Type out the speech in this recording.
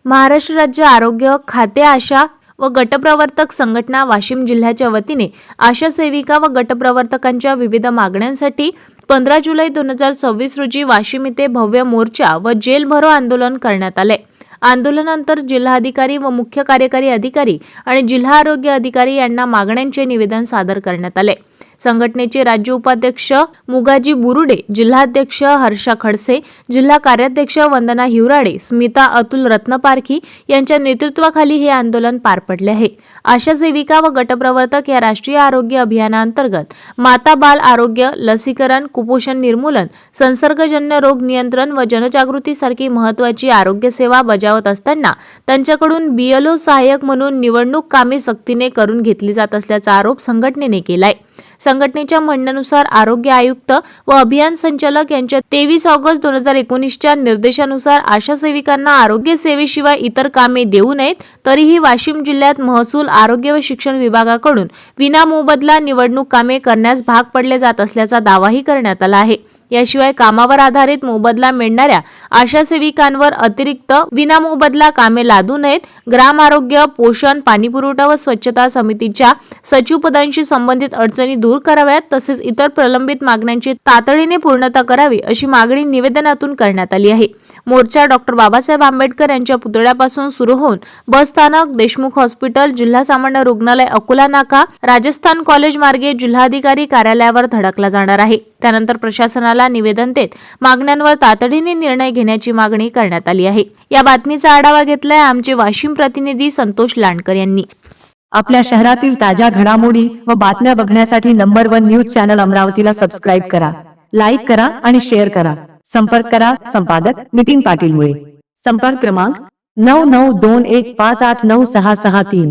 महाराष्ट्र राज्य आरोग्य खाते आशा व गटप्रवर्तक संघटना वाशिम जिल्ह्याच्या वतीने आशा सेविका व गटप्रवर्तकांच्या विविध मागण्यांसाठी 15 जुलै 2026 रोजी वाशिम येथे भव्य मोर्चा व जेल भरो आंदोलन करण्यात आले। आंदोलनानंतर जिल्हाधिकारी व मुख्य कार्यकारी अधिकारी आणि जिल्हा आरोग्य अधिकारी यांना मागण्यांचे निवेदन सादर करण्यात आले। संघटनेचे राज्य उपाध्यक्ष मुगाजी बुरुडे, जिल्हाध्यक्ष हर्षा खडसे, जिल्हा कार्याध्यक्ष वंदना हिवराडे, स्मिता अतुल रत्नपारखी यांच्या नेतृत्वाखाली हे आंदोलन पार पडले आहे। आशा सेविका व गटप्रवर्तक या राष्ट्रीय आरोग्य अभियानांतर्गत माता बाल आरोग्य, लसीकरण, कुपोषण निर्मूलन, संसर्गजन्य रोग नियंत्रण व जनजागृती सारखी महत्त्वाची आरोग्य सेवा बजावत असताना त्यांच्याकडून BLO सहाय्यक म्हणून निवडणूक कामे सक्तीने करून घेतली जात असल्याचा आरोप संघटनेने केलाय। संघटनेच्या म्हणण्यानुसार आरोग्य आयुक्त व अभियान संचालक यांच्या 23 ऑगस्ट 2019च्या निर्देशानुसार आशा सेविकांना आरोग्य सेवेशिवाय इतर कामे देऊ नयेत, तरीही वाशिम जिल्ह्यात महसूल, आरोग्य व शिक्षण विभागाकडून विनामोबदला निवडणूक कामे करण्यास भाग पडले जात असल्याचा दावाही करण्यात आला आहे। याशिवाय कामावर आधारित मोबदला मिळणाऱ्या आशा सेविकांवर अतिरिक्त विनामोबदला कामे लादू नयेत, ग्राम आरोग्य, पोषण, पाणीपुरवठा व स्वच्छता समितीच्या सचिव पदांशी संबंधित अडचणी दूर कराव्यात, तसेच इतर प्रलंबित मागण्यांची तातडीने पूर्तता करावी अशी मागणी निवेदनातून करण्यात आली आहे। मोर्चा डॉक्टर बाबासाहेब आंबेडकर यांच्या पुतळ्यापासून सुरू होऊन बस स्थानक, देशमुख हॉस्पिटल, जिल्हा सामान्य रुग्णालय अकोला नाका, राजस्थान कॉलेज मार्गे जिल्हाधिकारी कार्यालयावर धडकला जाणार आहे। त्यानंतर प्रशासनाला निवेदन देत मागण्यांवर तातडीने निर्णय घेण्याची मागणी करण्यात आली आहे। या बातमीचा आढावा घेतलाय आमचे वाशिम प्रतिनिधी संतोष लांडकर यांनी। आपल्या शहरातील ताज्या घडामोडी व बातम्या बघण्यासाठी नंबर 1 न्यूज चॅनल अमरावतीला सबस्क्राइब करा, लाईक करा आणि शेअर करा। संपर्क करा संपादक नितीन पाटील मुळे। संपर्क क्रमांक 9921589663।